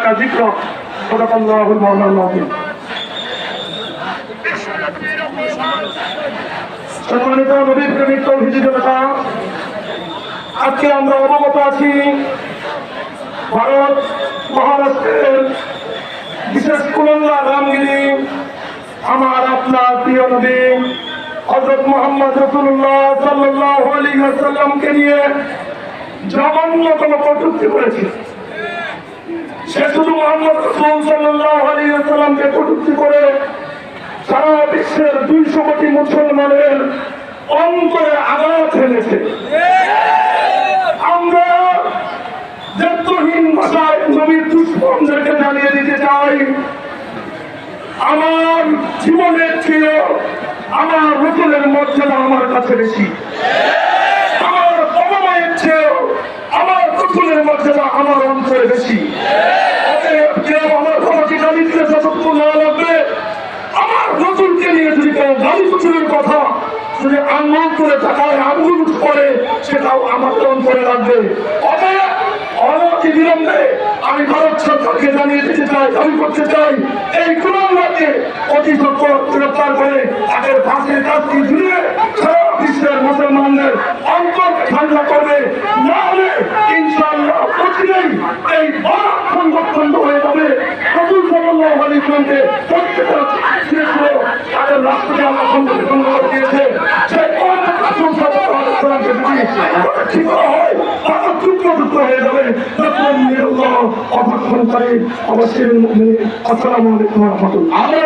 লাকা যিকরা সাদাকাল্লাহুল মাওলানা আযীম। সম্মানিত নবী প্রেমিক তৌহিদি জনতা, আজকে আমরা অবগত আছি ভারত মহারাষ্ট্রের বিশেষ কুলঙ্গা রামগিরি আমার আপনার প্রিয় নবী হযরত মুহাম্মদ রাসূলুল্লাহ সাল্লাল্লাহু আলাইহি ওয়াসাল্লামকে নিয়ে জঘন্যতম কটূক্তি করেছে। সে শুধু মুহাম্মদ রাসূল সাল্লাল্লাহু আলাইহি ওয়াসাল্লামকে কটূক্তি করে সারা বিশ্বের 200 কোটি মুসলমানের অন্তরে আঘাত হেনেছে। আমরা দ্ব্যর্থহীন ভাষায় নবীর দুশ্মনদেরকে জানিয়ে দিতে চাই, আমার জীবনের চেয়ে আমার রাসূলের মর্যাদা আমার কাছে বেশি। আমার বাবা মায়ের চেয়েও আমার রাসূলের মর্যাদা আমার অন্তরে বেশি। অতএব কেউ আমার বাবাকে গালি দিতে যতটুক না লাগবে, আমার রাসূলকে নিয়ে যদি কেউ গালি কুচুরের কথা যদি আঙ্গুল করে তাকায়, আঙ্গুল করে, সেটাও আমার অন্তরে লাগবে। অতএব অনতি বিলম্বে আমি ভারত সরকারকে জানিয়ে দিতে চাই, দাবি করতে চাই, এই কুলঙ্গাকে অতি সত্বর গ্রেফতার করে তাদের ফাঁসির কাজটি ঝুলিয়ে সারা বিশ্বের মুসলমানদের অন্তর ঠান্ডা করবে। না হলে ইনশাআল্লাহ প্রতিদিন এই ভারত সংগঠন হয়ে যাবে। রাসূল সাল্লাল্লাহু আলাইহি ওয়াসাল্লামকে প্রত্যেকটা তাদের রাষ্ট্রকে আমরা সংগঠন করে দিয়েছে। সেই রাসূল সাল্লাল্লাহু আলাইহি ওয়াসাল্লামকে যদি ঠিক হয়, তারা টুকরো হয়ে যাবে। অবশ্যই মুমিন। আসসালামু আলাইকুম ওয়া রাহমাতুল্লাহ। আমরা